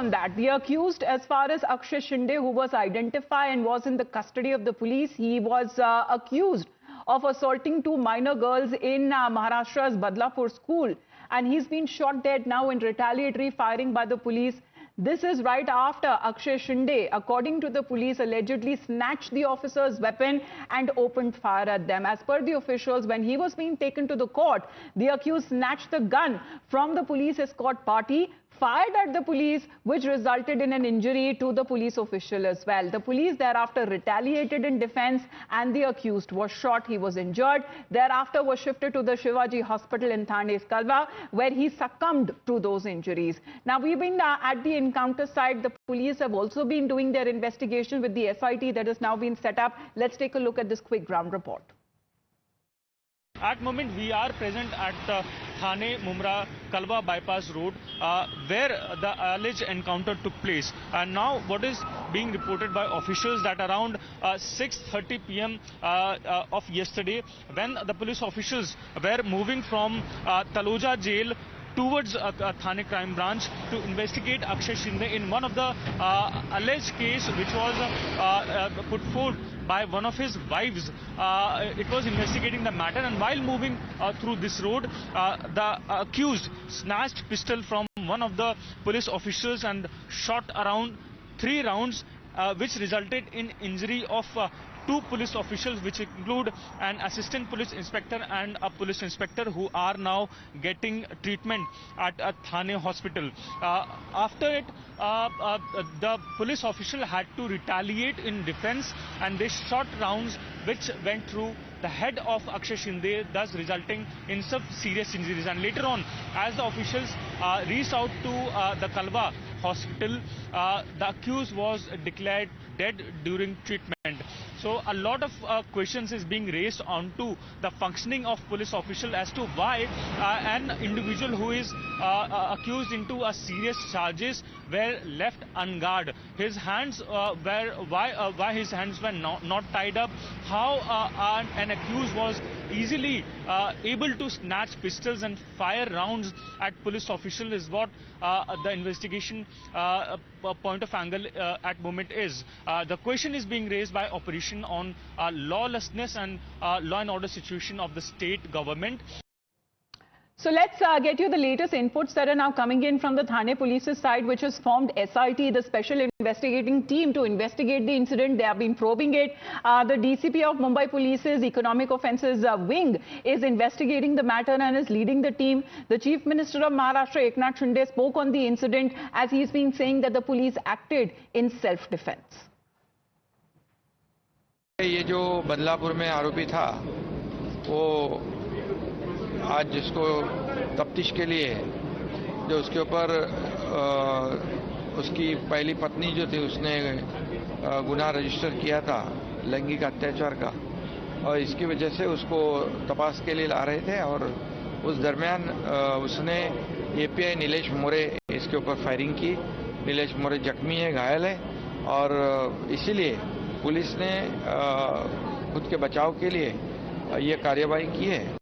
on that. The accused, as far as Akshay Shinde, who was identified and was in the custody of the police, he was accused of assaulting two minor girls in Maharashtra's Badlapur school. And he's been shot dead now in retaliatory firing by the police. This is right after Akshay Shinde, according to the police, allegedly snatched the officer's weapon and opened fire at them. As per the officials, when he was being taken to the court, the accused snatched the gun from the police escort party, fired at the police, which resulted in an injury to the police official as well. The police thereafter retaliated in defense and the accused was shot. He was injured. Thereafter was shifted to the Shivaji Hospital in Thane's Kalwa, where he succumbed to those injuries. Now, we've been at the encounter site. The police have also been doing their investigation with the SIT that has now been set up. Let's take a look at this quick ground report. At the moment, we are present at the Thane Mumra Kalwa bypass road where the alleged encounter took place. And now what is being reported by officials that around 6:30 p.m. Of yesterday, when the police officials were moving from Taloja jail towards Thane crime branch to investigate Akshay Shinde in one of the alleged case which was put forth by one of his wives. It was investigating the matter, and while moving through this road, the accused snatched pistol from one of the police officials and shot around 3 rounds, which resulted in injury of 2 police officials, which include an assistant police inspector and a police inspector, who are now getting treatment at a Thane hospital. After it, the police official had to retaliate in defense, and they shot rounds which went through the head of Akshay Shinde, thus resulting in some serious injuries. And later on, as the officials reached out to the Kalwa hospital, the accused was declared dead during treatment. So a lot of questions is being raised onto the functioning of police official as to why an individual who is accused into a serious charges were left unguarded. His hands why his hands were not tied up, how an accused was easily able to snatch pistols and fire rounds at police official is what the investigation point of angle at moment is. The question is being raised by opposition on lawlessness and law and order situation of the state government. So let's get you the latest inputs that are now coming in from the Thane police's side, which has formed SIT, the special investigating team, to investigate the incident. They have been probing it. The DCP of Mumbai Police's Economic Offences Wing is investigating the matter and is leading the team. The Chief Minister of Maharashtra, Eknath Shinde, spoke on the incident, as he's been saying that the police acted in self-defense. ये जो बदलापुर में आरोपी था, वो आज जिसको तफ्तीश के लिए जो उसके ऊपर उसकी पहली पत्नी जो थी, उसने गुनाह रजिस्टर किया था लैंगिक अत्याचार का, और इसकी वजह से उसको तपास के लिए ला रहे थे। और उस दरमियान उसने एपीआई नीलेश मोरे इसके ऊपर फायरिंग की। नीलेश मोरे जख्मी है, घायल है, और इसीलिए पुलिस ने खुद के बचाव के लिए ये कार्यवाही की है।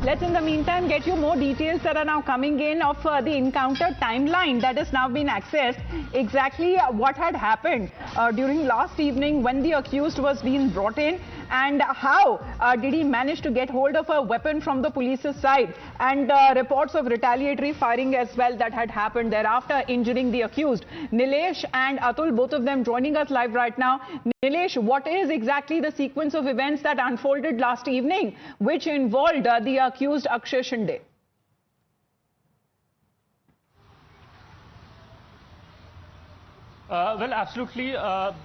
Let's in the meantime get you more details that are now coming in of the encounter timeline that has now been accessed. Exactly what had happened during last evening when the accused was being brought in, and how did he manage to get hold of a weapon from the police's side, and reports of retaliatory firing as well that had happened thereafter, injuring the accused. Nilesh and Atul, both of them joining us live right now. Nilesh, what is exactly the sequence of events that unfolded last evening which involved the accused Akshay Shinde? Well, absolutely,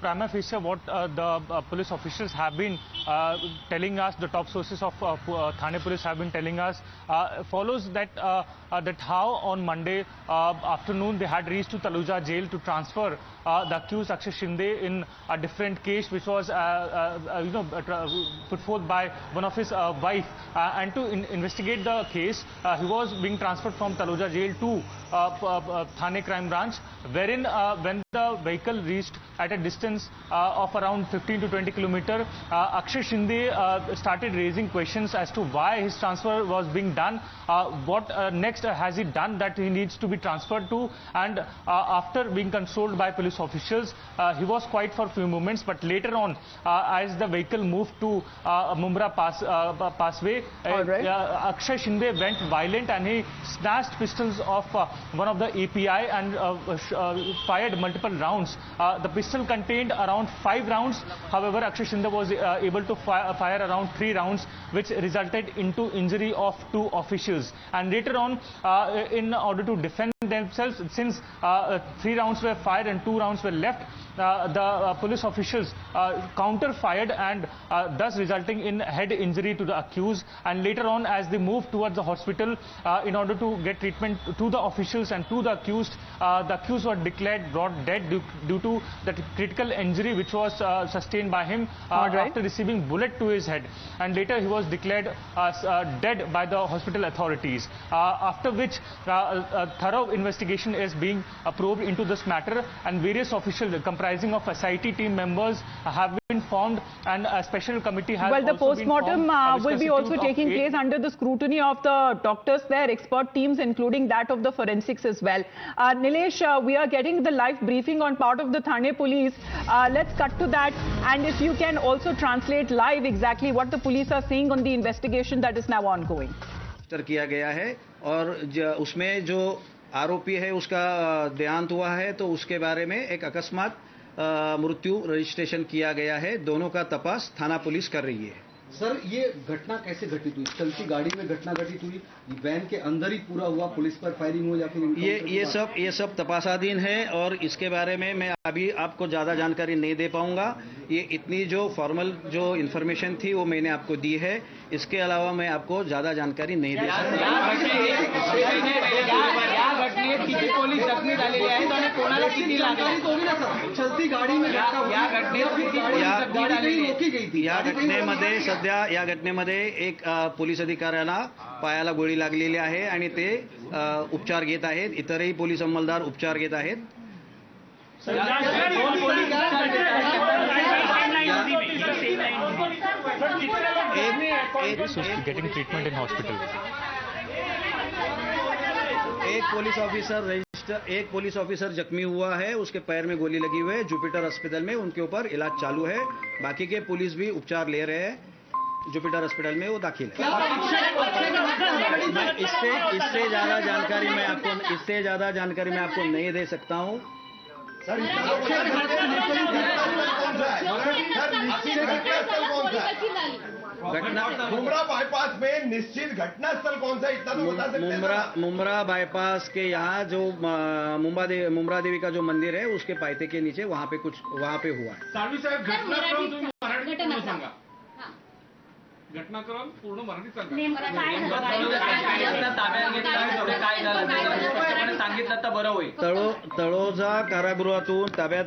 prima facie, what the police officials have been telling us, the top sources of Thane police have been telling us, follows that that how on Monday afternoon they had reached to Taloja jail to transfer the accused Akshay Shinde in a different case, which was put forth by one of his wife, and to investigate the case, he was being transferred from Taloja jail to Thane crime branch, wherein when the the vehicle reached at a distance of around 15 to 20 kilometers, Akshay Shinde started raising questions as to why his transfer was being done, what next has he done that he needs to be transferred to, and after being consoled by police officials, he was quiet for a few moments, but later on, as the vehicle moved to Mumra Passway, Akshay Shinde went violent and he snatched pistols off one of the API and fired multiple rounds. The pistol contained around 5 rounds. However, Akshay Shinde was able to fire around 3 rounds, which resulted into injury of 2 officials. And later on, in order to defend themselves, since 3 rounds were fired and 2 rounds were left, the police officials counter-fired and thus resulting in head injury to the accused. And later on, as they moved towards the hospital in order to get treatment to the officials and to the accused were declared brought dead due to the critical injury which was sustained by him after receiving bullet to his head. And later he was declared dead by the hospital authorities. After which a thorough investigation is being probed into this matter, and various officials comprising of SIT team members have been formed, and a special committee has the post-mortem will be also taking place under the scrutiny of the doctors there, expert teams, including that of the forensics as well. Nilesh, we are getting the live briefing on part of the Thane police. Let's cut to that, and if you can also translate live exactly what the police are saying on the investigation that is now ongoing. किया गया है और उसमें जो आरोपी है उसका देहांत हुआ है, तो उसके बारे में एक अकस्मात मृत्यु रजिस्ट्रेशन किया गया है। दोनों का तपास थाना पुलिस कर रही है। सर, ये घटना कैसे घटित हुई? चलती गाड़ी में घटना घटित हुई, वैन के अंदर ही पूरा हुआ, पुलिस पर फायरिंग हो या फिर ये सब तपासाधीन है और इसके बारे में मैं अभी आपको ज़्यादा जानकारी नहीं दे पाऊंगा। ये इतनी जो फॉर्मल जो इन्फॉर्मेशन थी वो मैंने आपको दी है। इसके अलावा मैं आपको ज़्यादा जानकारी नहीं दे सकता। चलती गाडी में या घटनेमध्ये सध्या या घटनेमध्ये एक पोलीस अधिकाऱ्याला पायाला गोळी लागलेली आहे आणि ते उपचार घेत आहेत। इतरही पोलीस अंमलदार उपचार घेत आहेत। getting treatment in hospital. एक पुलिस ऑफिसर जख्मी हुआ है, उसके पैर में गोली लगी हुई है। जुपिटर अस्पताल में उनके ऊपर इलाज चालू है। बाकी के पुलिस भी उपचार ले रहे हैं। जुपिटर अस्पताल में वो दाखिल है। इससे ज्यादा जानकारी मैं आपको नहीं दे सकता हूँ। मुमरा बाईपास में निश्चित घटनास्थल कौन सा, इतना तो बता सकते हैं? मुमरा बाईपास के यहाँ जो मुमरा देवी का जो मंदिर है उसके पायथे के नीचे वहाँ पे हुआ है। साळवी साहेब, घटनाक्रम तुम्ही मराठीत पूर्ण सांगा। घटनाक्रम पूर्ण मराठीत सांगा। सांगितलं तर बरं होईल। तळोजा कारागृहातून ताब्यात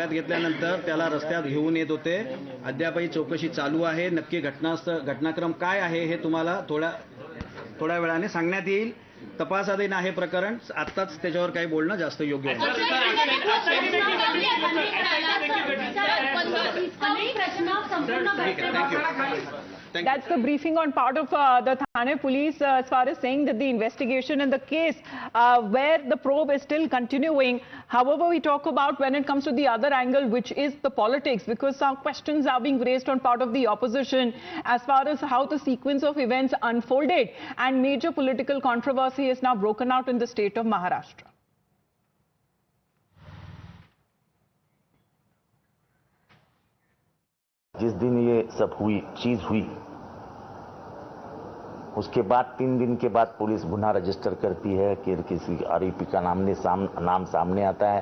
घेतल्यानंतर त्याला रस्त्यात घेऊन येत होते। अद्यापही चौकशी चालू आहे। नक्की घटनाक्रम काय आहे हे तुम्हाला थोड्या वेळाने सांगण्यात येईल। तपासाधीन आहे प्रकरण। आताच त्याच्यावर काही बोलणं जास्त योग्य आहे। That's the briefing on part of the Thane police as far as saying that the investigation in the case where the probe is still continuing. However, we talk about when it comes to the other angle, which is the politics, because some questions are being raised on part of the opposition as far as how the sequence of events unfolded, and major political controversy is now broken out in the state of Maharashtra. जिस दिन ये सब चीज हुई उसके बाद 3 दिन के बाद पुलिस गुनाह रजिस्टर करती है कि किसी आरोपी का नाम सामने आता है।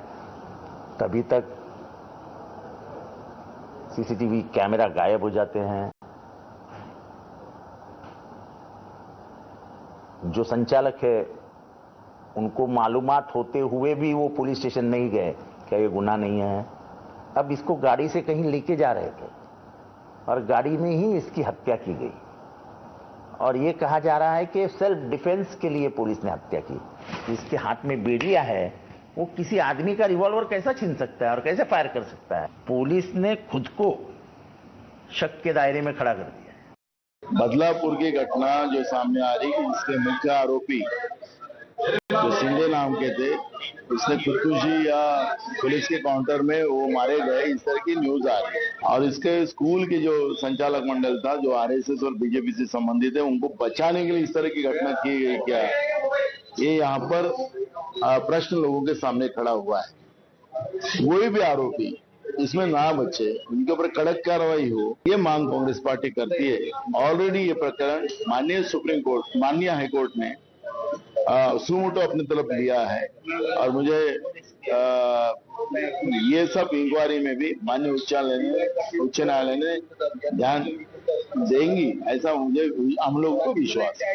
तभी तक सीसीटीवी कैमरा गायब हो जाते हैं। जो संचालक है उनको मालूमात होते हुए भी वो पुलिस स्टेशन नहीं गए, क्या ये गुनाह नहीं है। अब इसको गाड़ी से कहीं लेके जा रहे थे और गाड़ी में ही इसकी हत्या की गई और ये कहा जा रहा है कि सेल्फ डिफेंस के लिए पुलिस ने हत्या की। जिसके हाथ में बेड़िया है वो किसी आदमी का रिवॉल्वर कैसा छीन सकता है और कैसे फायर कर सकता है? पुलिस ने खुद को शक के दायरे में खड़ा कर दिया। बदलापुर की घटना जो सामने आ रही है, इसके मुख्य आरोपी जो सिंधे नाम के थे, उसने खुदकुशी या पुलिस के काउंटर में वो मारे गए, इस तरह की न्यूज आ रही है। और इसके स्कूल के जो संचालक मंडल था, जो आरएसएस और बीजेपी से संबंधित है, उनको बचाने के लिए इस तरह की घटना की गई क्या? ये यहाँ पर प्रश्न लोगों के सामने खड़ा हुआ है। कोई भी आरोपी इसमें ना बचे, उनके ऊपर कड़क कार्रवाई हो, ये मांग कांग्रेस पार्टी करती है। ऑलरेडी ये प्रकरण माननीय सुप्रीम कोर्ट, माननीय हाईकोर्ट ने सुमोटो अपनी तरफ लिया है और मुझे ये सब इंक्वायरी में भी माननीय उच्च न्यायालय ने ध्यान देंगी, ऐसा मुझे हम लोगों को विश्वास है।